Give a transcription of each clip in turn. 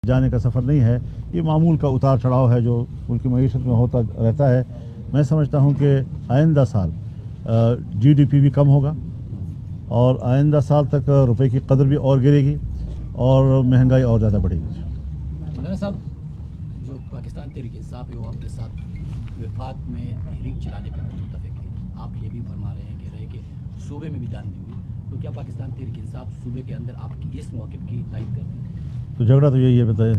जाने का सफ़र नहीं है, ये मामूल का उतार चढ़ाव है जो उनकी मईशत में होता रहता है। मैं समझता हूँ कि आइंदा साल जीडीपी भी कम होगा और आइंदा साल तक रुपए की कदर भी और गिरेगी और महंगाई और ज़्यादा बढ़ेगी। मौलाना साहब, जो पाकिस्तान तहरीक इंसाफ है वो अपने साथ वफाक में तहरीक चलाने पर मुतफिक है। आप ये भी फरमा रहे हैं कह रहे हैं कि सूबे में भी जान दी हुई, तो क्या पाकिस्तान तहरीक इंसाफ सूबे के अंदर आपकी इस मौक़िफ़ की तायद करती है? तो झगड़ा तो यही है, बताइए,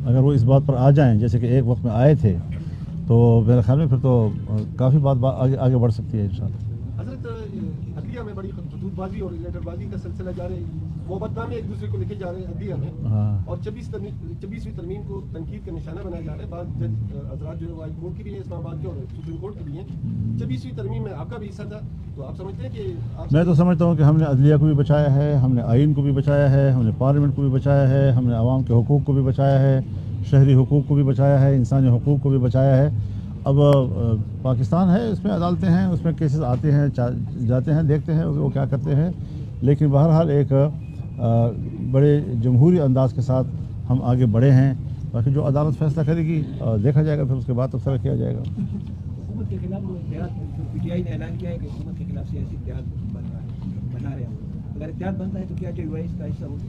अगर वो इस बात पर आ जाएं जैसे कि एक वक्त में आए थे तो मेरे ख्याल में फिर तो काफ़ी बात आगे बढ़ सकती है इंशाल्लाह। हज़रत अदलिया में बड़ी खतूतबाजी और लेटरबाजी का सिलसिला जारी है, वो बदनामी एक दूसरे को लेके जा रहे हैं अदलिया में। हाँ। और 26वीं तरमीम को तनकीद का निशाना बनाया जा रहा है। बाद जज हज़रात जो है वो हाई कोर्ट की भी है इस्लामाबाद के और सुप्रीम कोर्ट की भी है। 26वीं तरमीम में आपका भी हिस्सा था, तो आप समझते हैं कि मैं तो समझता हूँ कि हमने अदलिया को भी बचाया है, हमने आइन को भी बचाया है, हमने पार्लियामेंट को भी बचाया है, हमने आवाम के हुकूक़ को भी बचाया है, शहरी हुकूक़ को भी बचाया है, इंसानी हुकूक़ को भी बचाया है। अब पाकिस्तान है, इसमें अदालतें हैं, उसमें केसेस आते हैं जाते हैं, देखते हैं वो क्या करते हैं, लेकिन बहरहाल एक बड़े जमहूरी अंदाज के साथ हम आगे बढ़े हैं। बाकी जो अदालत फैसला करेगी देखा जाएगा, फिर उसके बाद तब्सरा किया जाएगा। हुकूमत के खिलाफ पीटीआई ने ऐलान किया है कि हुकूमत के खिलाफ सियासी इत्तेहाद बना रहे हैं, अगर इत्तेहाद बनता है तो क्या चाहिए इसका हिस्सा होगा?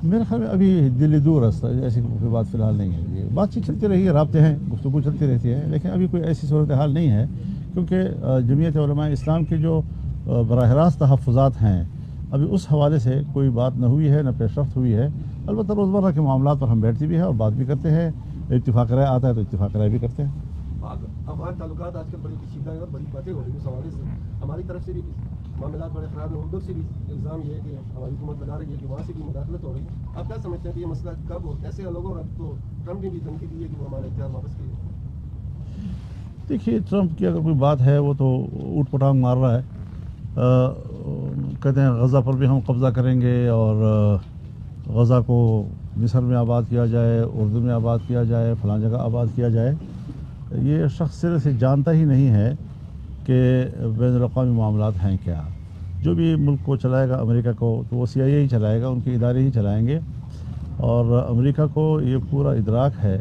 मेरे ख्याल में अभी दिल्ली दूर रास्ता ऐसी कोई बात फ़िलहाल नहीं है। ये बातचीत चलती रही है, राब्ते हैं, गुफ्तगू चलती रहती है, लेकिन अभी कोई ऐसी सूरत हाल नहीं है, क्योंकि जमीयत उलमा इस्लाम के जो बराह रास्त तहफ़्फ़ुज़ात हैं अभी उस हवाले से कोई बात न हुई है, न पेशरफ्त हुई है। अलबत्ता रोज़मर्रा के मामलात पर हम बैठते भी हैं और बात भी करते हैं, इत्तिफ़ाक़ राय आता है तो इत्तिफ़ाक़ राय भी करते हैं। अफ़गान ताल्लुकात आजकल बड़ी कशीदा है और बड़ी बातें हो रही हैं उस हवाले से। हमारी तरफ से भी मामलात बड़े ख़राब हैं, उधर से भी इल्ज़ाम ये है कि हमारी हुकूमत लगा रही है कि वहाँ से भी मुदाखलत हो रही है। आप क्या समझते हैं कि ये मसला कब और कैसे हल होगा? और अब तो ट्रम्प ने भी धमकी दी है कि वो हमारा इख्तियार वापस किए। देखिए, ट्रम्प की अगर कोई बात है वो तो ऊट पटांग मार रहा है। कहते हैं गज़ा पर भी हम कब्ज़ा करेंगे और गज़ा को मिस्र में आबाद किया जाए, उर्दू में आबाद किया जाए, फ़लाँ जगह आबाद किया जाए। ये शख्स सिरे से जानता ही नहीं है कि बैनुल-अक़वामी मामलात हैं क्या। जो भी मुल्क को चलाएगा अमेरिका को, तो वो CIA ही चलाएगा, उनके इदारे ही चलाएंगे। और अमेरिका को ये पूरा इदराक है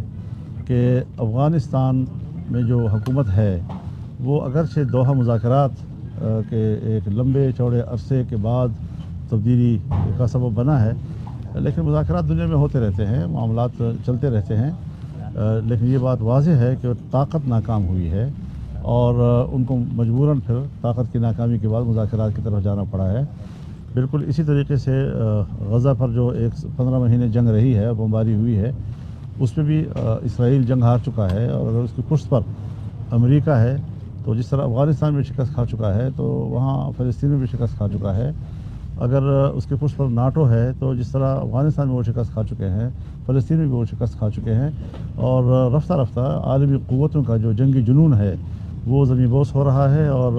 कि अफ़गानिस्तान में जो हुकूमत है वो अगरचे दोहा मुज़ाकरात के एक लंबे चौड़े अरसे के बाद तब्दीली का सबब बना है, लेकिन मुज़ाकरात दुनिया में होते रहते हैं, मामलात चलते रहते हैं। लेकिन ये बात वाज़ेह है कि ताकत नाकाम हुई है और उनको मजबूरन फिर ताकत की नाकामी के बाद मुज़ाकरात की तरफ जाना पड़ा है। बिल्कुल इसी तरीके से गज़ा पर जो 15 महीने जंग रही है, बमबारी हुई है, उसमें भी इसराइल जंग हार चुका है। और अगर उसकी पुश्त पर अमेरिका है तो जिस तरह अफ़गानिस्तान में शिकस्त खा चुका है तो वहाँ फ़लस्तीन में भी शिकस्त खा चुका है। अगर उसके पुश्त पर नाटो है तो जिस तरह अफ़गानिस्तान में वो शिकस्त खा चुके हैं, फ़लस्तीन में भी वो शिकस्त खा चुके हैं। और रफ्ता रफ्ता आलमी क़ुव्वतों का जो जंगी जुनून है वो ज़मीन बोस हो रहा है और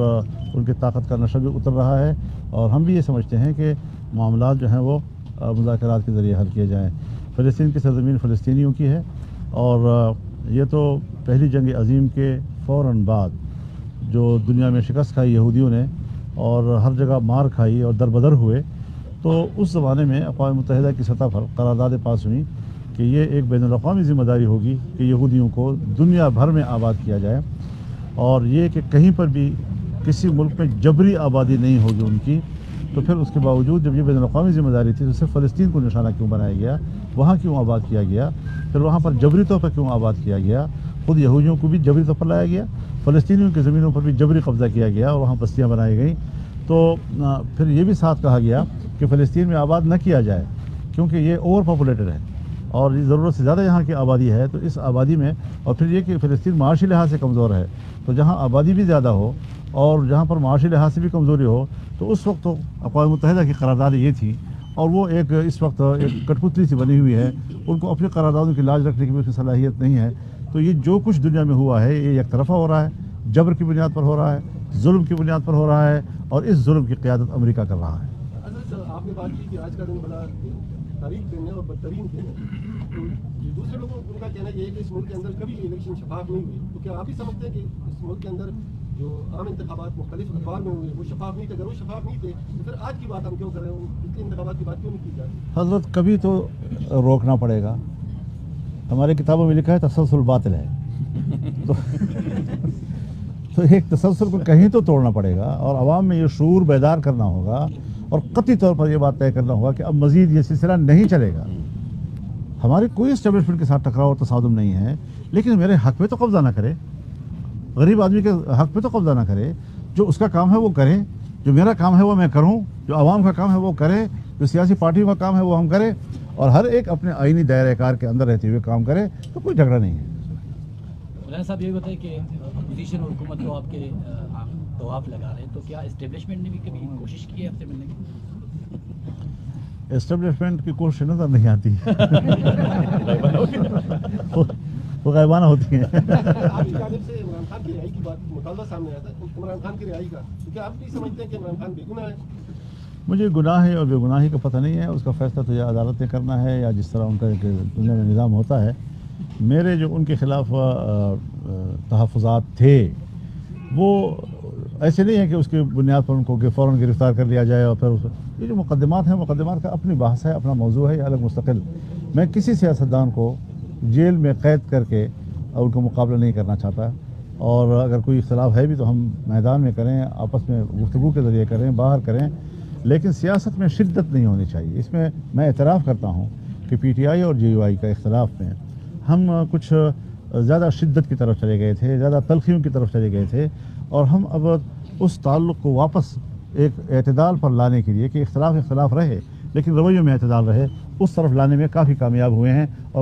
उनकी ताकत का नशा भी उतर रहा है। और हम भी ये समझते हैं कि मामलात जो हैं वो मुज़ाकरात के ज़रिए हल किए जाएँ। फ़लस्तीन की सरज़मीन फ़लस्तीनियों की है और ये तो पहली जंग अज़ीम के फ़ौरन बाद जो दुनिया में शिकस्त खाई यहूदियों ने और हर जगह मार खाई और दरबदर हुए, तो उस ज़माने में अक़वाम मुत्तहिदा की सतह पर करारदाद पास हुई कि ये एक बैनुल-अक़वामी ज़िम्मेदारी होगी कि यहूदियों को दुनिया भर में आबाद किया जाए और ये कि कहीं पर भी किसी मुल्क में जबरी आबादी नहीं होगी उनकी। तो फिर उसके बावजूद जब ये बैनुल-अक़वामी ज़िम्मेदारी थी तो सिर्फ फ़लस्तीन को निशाना क्यों बनाया गया, वहाँ क्यों आबाद किया गया, फिर वहाँ पर जबरी तौर पर क्यों आबाद किया गया, ख़ुद यहूदियों को भी जबरी तौर पर लाया गया, फ़लस्तीनियों की ज़मीनों पर भी जबरी कब्ज़ा किया गया और वहाँ बस्तियाँ बनाई गई। तो फिर ये भी साथ कहा गया कि फ़लस्तीन में आबाद न किया जाए क्योंकि ये ओवर पॉपुलेटेड है और ज़रूरत से ज़्यादा यहाँ की आबादी है। तो इस आबादी में और फिर ये कि फ़लस्तीन माशी लिहाज से कमज़ोर है, तो जहाँ आबादी भी ज़्यादा हो और जहाँ पर माशी लिहाज से भी कमज़ोरी हो, तो उस वक्त तो अक़वाम मुत्तहिदा की करारदाद ये थी और वो एक इस वक्त एक कठपुतली सी बनी हुई है, उनको अपनी करारदादों की लाज रखने की भी उसकी सलाहियत नहीं है। तो ये जो कुछ दुनिया में हुआ है ये एक तरफ़ा हो रहा है, जबर की बुनियाद पर हो रहा है, जुल्म की बुनियाद पर हो रहा है और इस जुल्म की क़यादत अमेरिका कर रहा है। आपने बात की कि आज का दिन बड़ा तारीख दिन है और बदतरीन दिन है, तो दूसरे लोगों उनका कहना ये है कि इस मुल्क के अंदर कभी इलेक्शन शफाफ नहीं हुई। तो क्या आप भी समझते हैं कि इस मुल्क के अंदर جو عام انتخابات مختلف ادوار میں ہوئے وہ شفاف نہیں تھے. اگر وہ شفاف نہیں تھے تو پھر آج کی بات ہم کیوں کر رہے ہیں؟ پچھلے انتخابات کی بات کیوں نہیں کی جا رہی؟ حضرت کبھی تو روکنا پڑے گا. ہماری کتابوں میں لکھا ہے تسلسل باطل ہے. تو ایک تسلسل کو کہیں تو توڑنا پڑے گا اور عوام میں یہ شعور بیدار کرنا ہوگا اور قطعی طور پر یہ بات طے کرنا ہوگا کہ اب مزید یہ سلسلہ نہیں چلے گا. ہماری کوئی اسٹیبلشمنٹ کے ساتھ ٹکراؤ تصادم نہیں ہے، لیکن میرے حق پہ تو قبضہ نہ کرے، غریب آدمی کے حق پہ تو قبضہ نہ کرے. جو اس کا کام ہے وہ کرے، جو میرا کام ہے وہ میں کروں، جو عوام کا کام ہے وہ کرے، جو سیاسی پارٹیوں کا کام ہے وہ ہم کریں، اور ہر ایک اپنے آئینی دائرۂ کار کے اندر رہتے ہوئے کام کرے، تو کوئی جھگڑا نہیں ہے. مولانا صاحب یہ بتائیں کہ اپوزیشن اور حکومت تو آپ کے طواف لگا رہے ہیں، تو کیا اسٹیبلشمنٹ نے بھی کبھی کوشش کی ہے آپ سے ملنے کی؟ اسٹیبلشمنٹ کی کوشش نظر نہیں آتی. وہ غائبانہ ہوتی ہیں. آپ کی جانب سے عمران خان کی رہائی کی بات مطالبہ سامنے آیا تھا عمران خان کی رہائی کا، کیا آپ نہیں سمجھتے ہیں کہ عمران خان بے گناہ ہے؟ مجھے گناہ ہے اور بے گناہی کا پتہ نہیں ہے، اس کا فیصلہ تو یا عدالت نے کرنا ہے یا جس طرح ان کا ایک دنیا میں نظام ہوتا ہے. میرے جو ان کے خلاف تحفظات تھے وہ ایسے نہیں ہے کہ اس کی بنیاد پر ان کو فوراً گرفتار کر لیا جائے اور پھر یہ جو مقدمات ہیں، مقدمات کا اپنی بحث ہے، اپنا موضوع ہے، یہ الگ مستقل. میں کسی سیاستدان کو جیل میں قید کر کے ان کا مقابلہ نہیں کرنا چاہتا، اور اگر کوئی اختلاف ہے بھی تو ہم میدان میں کریں، آپس میں گفتگو کے ذریعے کریں، باہر کریں، لیکن سیاست میں شدت نہیں ہونی چاہیے. اس میں اعتراف کرتا ہوں کہ پی ٹی آئی اور جے یو آئی کا اختلاف میں ہم کچھ زیادہ شدت کی طرف چلے گئے تھے، زیادہ تلخیوں کی طرف چلے گئے تھے، اور ہم اب اس تعلق کو واپس ایک اعتدال پر لانے کے لیے کہ اختلاف رہے لیکن رویوں میں اعتدال رہے، اس طرف لانے میں کافی کامیاب ہوئے ہیں. اور